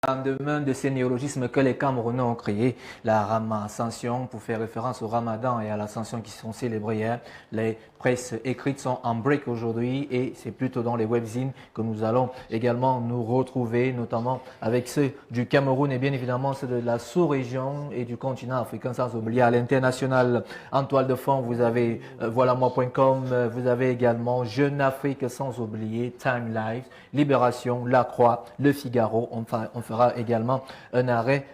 lendemain de ces néologismes que les Camerounais ont créés, la Rama-Ascension, pour faire référence au Ramadan et à l'Ascension qui sont célébrés hier. Les presses écrites sont en break aujourd'hui et c'est plutôt dans les webzines que nous allons également nous retrouver, notamment avec ceux du Cameroun et bien évidemment ceux de la sous-région et du continent africain, sans oublier à l'international. En toile de fond, vous avez voilà-moi.com, vous avez également Jeune Afrique, sans oublier Time Life, Libération, La Croix, Le Figaro. On fera également un arrêt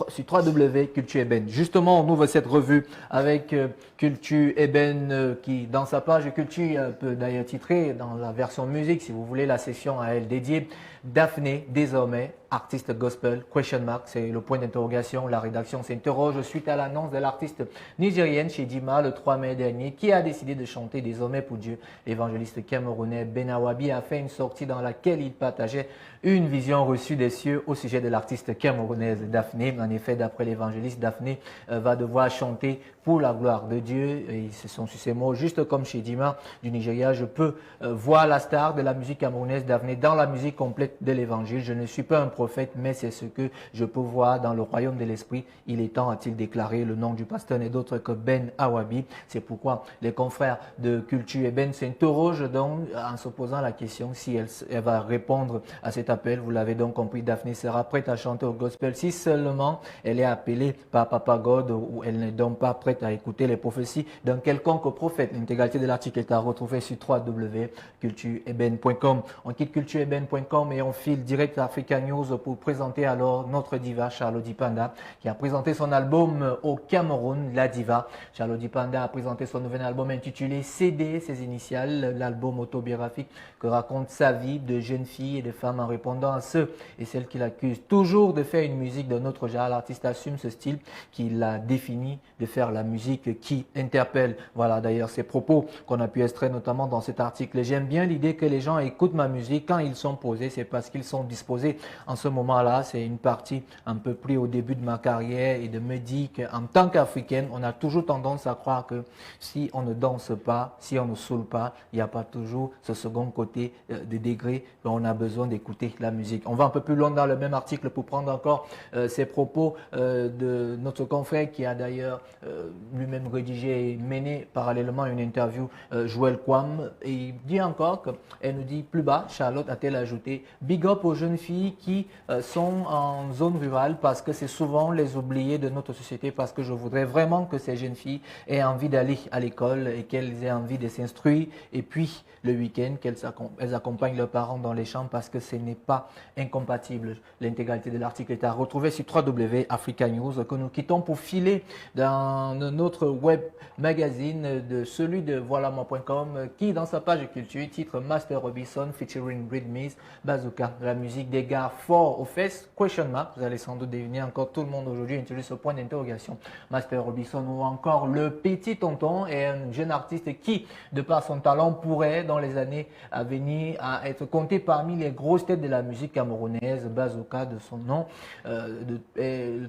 sur www.culture Eben. Justement, on ouvre cette revue avec Culture Eben qui, dans sa page Culture, peut d'ailleurs titrer dans la version musique, si vous voulez, la session à elle dédiée. Daphné, désormais, artiste gospel, question mark, c'est le point d'interrogation. La rédaction s'interroge suite à l'annonce de l'artiste nigérienne Chidima le 3 mai dernier qui a décidé de chanter désormais pour Dieu. L'évangéliste camerounais Benawabi a fait une sortie dans laquelle il partageait une vision reçue des cieux au sujet de l'artiste camerounaise Daphné. En effet, d'après l'évangéliste, Daphné va devoir chanter pour la gloire de Dieu. Et ce sont sur ces mots, juste comme Chidima du Nigeria, je peux voir la star de la musique camerounaise Daphné dans la musique complète de l'évangile. Je ne suis pas un prophète, mais c'est ce que je peux voir dans le royaume de l'esprit. Il est temps, a-t-il déclaré. Le nom du pasteur n'est d'autre que Ben Awabi. C'est pourquoi les confrères de Culture et Ben s'interrogent donc en se posant la question si elle va répondre à cet appel. Vous l'avez donc compris, Daphné sera prête à chanter au gospel si seulement elle est appelée par Papa God ou elle n'est donc pas prête à écouter les prophéties d'un quelconque prophète. L'intégralité de l'article est à retrouver sur www.cultureeben.com. On quitte cultureeben.com et on file direct à Africa News pour présenter alors notre diva Charlotte Panda qui a présenté son album au Cameroun, La Diva. Charlotte Panda a présenté son nouvel album intitulé CD, ses initiales, l'album autobiographique que raconte sa vie de jeune fille et de femme en répondant à ceux et celles qui l'accusent toujours de faire une musique d'un autre genre. L'artiste assume ce style qu'il a défini de faire la musique qui interpelle. Voilà d'ailleurs ces propos qu'on a pu extraire notamment dans cet article. J'aime bien l'idée que les gens écoutent ma musique quand ils sont posés, c'est parce qu'ils sont disposés en ce moment-là. C'est une partie un peu plus au début de ma carrière et de me dire qu'en tant qu'Africaine, on a toujours tendance à croire que si on ne danse pas, si on ne saoule pas, il n'y a pas toujours ce second côté de degré, mais on a besoin d'écouter la musique. On va un peu plus loin dans le même article pour prendre encore ces propos de notre confrère qui a d'ailleurs lui-même rédigé et mené parallèlement une interview, Joël Kwam, et il dit encore qu'elle nous dit plus bas, Charlotte a-t-elle ajouté, big up aux jeunes filles qui sont en zone rurale parce que c'est souvent les oubliés de notre société, parce que je voudrais vraiment que ces jeunes filles aient envie d'aller à l'école et qu'elles aient envie de s'instruire et puis le week-end qu'elles accompagnent leurs parents dans les champs parce que ce n'est pas incompatible. L'intégralité de l'article est à retrouver sur www.africa News que nous quittons pour filer dans notre web magazine de celui de voilà-moi.com qui dans sa page culture titre Master Robinson featuring Britney Bazooka, la musique des gars forts aux fesses, question mark. Vous allez sans doute deviner encore tout le monde aujourd'hui introduit ce point d'interrogation. Master Robinson ou encore le petit tonton est un jeune artiste qui, de par son talent, pourrait dans les années à venir à être compté parmi les grosses têtes de la musique camerounaise. Bazooka de son nom,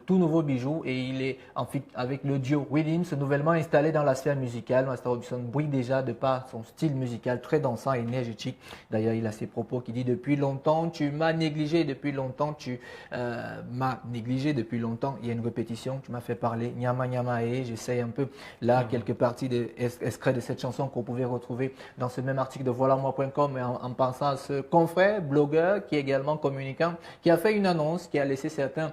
tout nouveau bijou, et il est en fait avec le duo Williams nouvellement installé dans la sphère musicale. Master Robinson brille déjà de par son style musical très dansant et énergétique. D'ailleurs, il a ses propos qui dit depuis longtemps tu m'as négligé, depuis longtemps tu m'as négligé, depuis longtemps. Il y a une répétition, tu m'as fait parler, nyama nyama, et j'essaye un peu là quelques parties extraits de cette chanson qu'on pouvait retrouver dans ce même article de voilà-moi.com, et en pensant à ce confrère, blogueur, qui est également communicant, qui a fait une annonce qui a laissé certains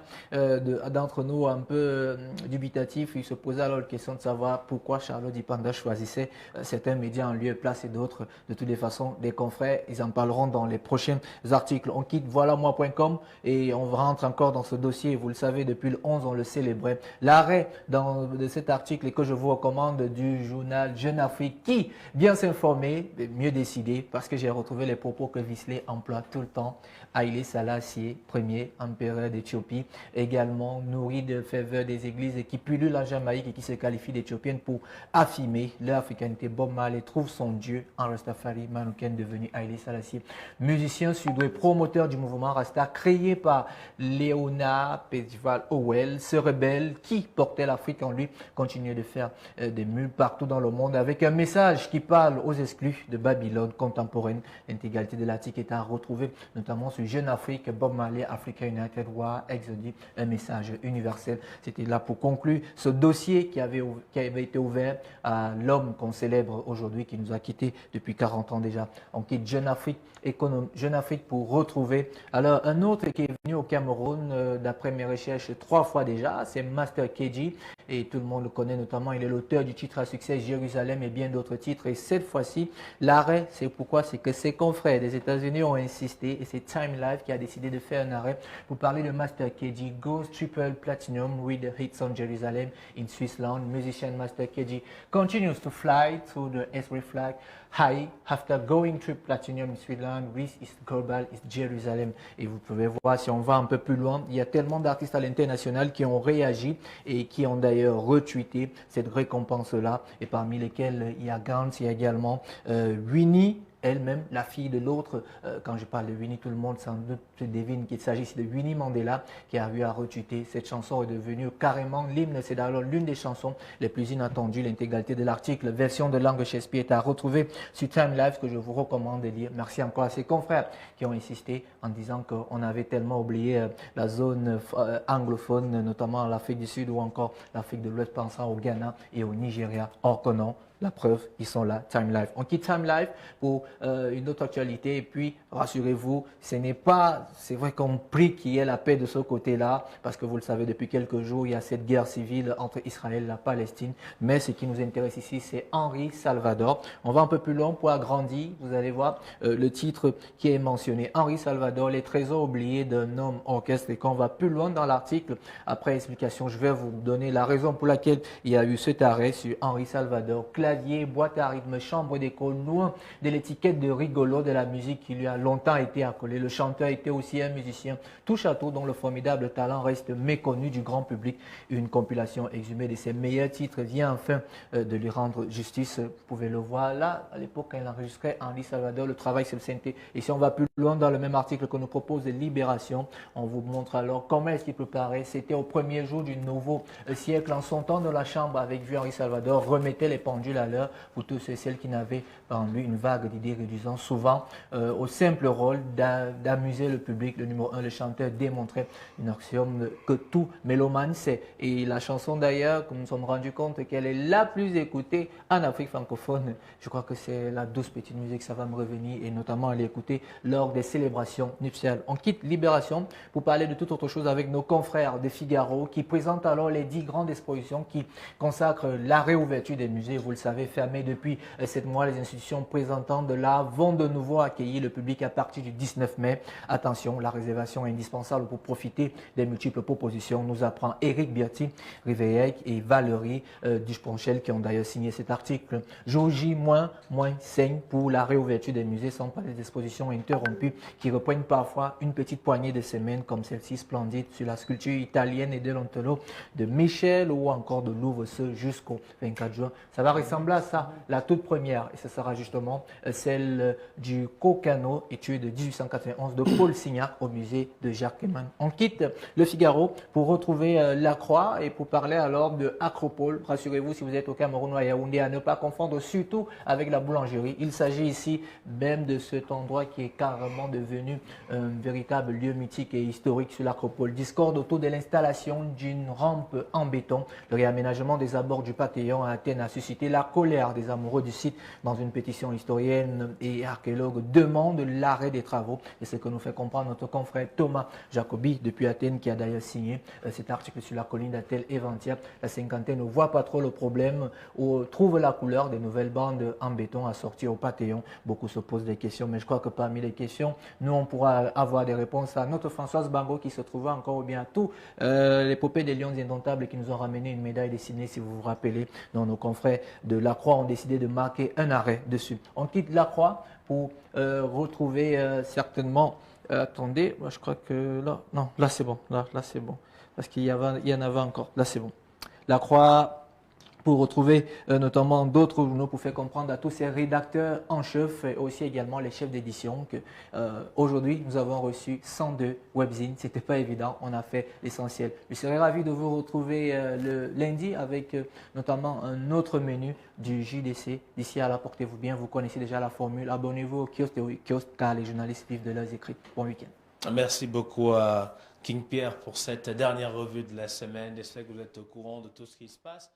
d'entre nous un peu dubitatifs. Il se posait alors la question de savoir pourquoi Charlotte Panda choisissait certains médias en lieu et place et d'autres. De toutes les façons, des confrères, ils en parleront dans les prochains articles. On quitte voilà-moi.com et on rentre encore dans ce dossier. Vous le savez, depuis le 11, on le célébrait. L'arrêt de cet article et que je vous recommande du journal Jeune Afrique qui, bien s'informer, mieux décider, parce que j'ai retrouvé les propos que Visley emploie tout le temps. Haïlé Selassie, premier empereur d'Éthiopie, également nourri de ferveur des églises et qui pullule la Jamaïque et qui se qualifie d'Éthiopienne pour affirmer leur africanité. Bob Marley trouve son Dieu en Rastafari, Manouken devenu Haïlé Selassie, musicien sudoué, promoteur du mouvement Rasta créé par Léonard Percival Howell, ce rebelle qui portait l'Afrique en lui, continue de faire des mules partout dans le monde avec un message qui parle aux exclus de Babylone contemporaine. L'intégralité de l'article est à retrouver notamment sur Jeune Afrique, Bob Somalia, Africa United War, Exodus, un message universel. C'était là pour conclure ce dossier qui avait été ouvert à l'homme qu'on célèbre aujourd'hui, qui nous a quittés depuis 40 ans déjà. On quitte Jeune Afrique, Jeune Afrique pour retrouver alors un autre qui est venu au Cameroun, d'après mes recherches, 3 fois déjà, c'est Master KG, et tout le monde le connaît notamment, il est l'auteur du titre à succès Jérusalem et bien d'autres titres. Et cette fois-ci, l'arrêt, c'est pourquoi? C'est que ses confrères des États-Unis ont insisté, et c'est Time Life qui a décidé de faire un arrêt pour parler de Master KG, goes triple platinum with the hits on Jerusalem in Switzerland. Musician Master KG continues to fly to the S3 flag high after going triple platinum in Switzerland with his global is Jerusalem. Et vous pouvez voir, si on va un peu plus loin, il y a tellement d'artistes à l'international qui ont réagi et qui ont d'ailleurs retweeté cette récompense-là, et parmi lesquels il y a Gantz, il y a également Winnie, elle-même, la fille de l'autre. Quand je parle de Winnie, tout le monde sans doute se devine qu'il s'agit ici de Winnie Mandela, qui a eu à retweeter. Cette chanson est devenue carrément l'hymne. C'est d'ailleurs l'une des chansons les plus inattendues. L'intégralité de l'article, version de langue Shakespeare, est à retrouver sur Time Life, que je vous recommande de lire. Merci encore à ses confrères qui ont insisté en disant qu'on avait tellement oublié la zone anglophone, notamment l'Afrique du Sud ou encore l'Afrique de l'Ouest, pensant au Ghana et au Nigeria. Or que non. La preuve, ils sont là, Time Life. On quitte Time Life pour une autre actualité. Et puis, rassurez-vous, ce n'est pas, c'est vrai qu'on prie qu'il y ait la paix de ce côté-là, parce que vous le savez, depuis quelques jours, il y a cette guerre civile entre Israël et la Palestine. Mais ce qui nous intéresse ici, c'est Henri Salvador. On va un peu plus loin pour agrandir. Vous allez voir le titre qui est mentionné. Henri Salvador, les trésors oubliés d'un homme orchestre. Et quand on va plus loin dans l'article, après explication, je vais vous donner la raison pour laquelle il y a eu cet arrêt sur Henri Salvador. Clavier, boîte à rythme, chambre d'écho, loin de l'étiquette de rigolo de la musique qui lui a longtemps été accolée. Le chanteur était aussi un musicien touche à tout dont le formidable talent reste méconnu du grand public. Une compilation exhumée de ses meilleurs titres vient enfin de lui rendre justice. Vous pouvez le voir là, à l'époque quand il enregistrait Henri Salvador, le travail sur le synthé. Et si on va plus loin dans le même article que nous propose Libération, on vous montre alors comment est-ce qu'il préparait. C'était au premier jour du nouveau siècle, en son temps de la chambre avec vu Henri Salvador remettait les pendules à l'heure pour tous ceux et celles qui n'avaient en lui une vague d'idées réduisant souvent au simple rôle d'amuser le public. Le numéro 1, le chanteur, démontrait une axiome que tout mélomane sait. Et la chanson d'ailleurs, que nous nous sommes rendus compte qu'elle est la plus écoutée en Afrique francophone. Je crois que c'est la douce petite musique, ça va me revenir, et notamment elle est écoutée lors des célébrations nuptiales. On quitte Libération pour parler de toute autre chose avec nos confrères de Figaro qui présentent alors les 10 grandes expositions qui consacrent la réouverture des musées. Vous le savez, fermés depuis 7 mois, les institutions présentant de l'art vont de nouveau accueillir le public à partir du 19 mai. Attention, la réservation est indispensable pour profiter des multiples propositions, nous apprend Éric Biotti, Riveillec et Valérie Duponchel qui ont d'ailleurs signé cet article. Jour J, moins 5 pour la réouverture des musées, sans parler des expositions interrompues qui reprennent parfois une petite poignée de semaines, comme celle-ci splendide sur la sculpture italienne et de l'Antelo de Michel, ou encore de Louvre, ce jusqu'au 24 juin. Ça va ressembler à ça, la toute première, et ce sera justement celle du Cocano, étude de 1891 de Paul Signac au musée de Jacques Eman. On quitte le Figaro pour retrouver La Croix et pour parler alors de Acropole. Rassurez-vous, si vous êtes au Cameroun ou à Yaoundé, à ne pas confondre surtout avec la boulangerie. Il s'agit ici même de cet endroit qui est carrément devenu un véritable lieu mythique et historique sur l'Acropole. Discorde autour de l'installation d'une rampe en béton. Le réaménagement des abords du Panthéon à Athènes a suscité la colère des amoureux du site. Dans une pétition, historienne et archéologue demande l'arrêt des travaux. Et ce que nous fait comprendre notre confrère Thomas Jacobi depuis Athènes, qui a d'ailleurs signé cet article sur la colline d'Atel Eventia. La cinquantaine ne voit pas trop le problème ou trouve la couleur des nouvelles bandes en béton à sortir au Panthéon. Beaucoup se posent des questions, mais je crois que parmi les questions, nous on pourra avoir des réponses à notre Françoise Bango qui se trouvait encore, ou bien à tous l'épopée des Lions Indomptables qui nous ont ramené une médaille dessinée, si vous vous rappelez. Donc nos confrères de La Croix ont décidé de marquer un arrêt dessus. On quitte La Croix pour retrouver certainement... attendez, moi je crois que là... Non, là c'est bon. Là c'est bon. Parce qu'il y en avait encore. Là c'est bon. La Croix... pour retrouver notamment d'autres journaux pour faire comprendre à tous ces rédacteurs en chef et aussi également les chefs d'édition que aujourd'hui nous avons reçu 102 webzines. C'était pas évident, on a fait l'essentiel. Je serais ravi de vous retrouver le lundi avec notamment un autre menu du JDC. D'ici là, portez-vous bien, vous connaissez déjà la formule. Abonnez-vous au kiosque car les journalistes vivent de leurs écrits. Bon week-end. Merci beaucoup à King Pierre pour cette dernière revue de la semaine. J'espère que vous êtes au courant de tout ce qui se passe.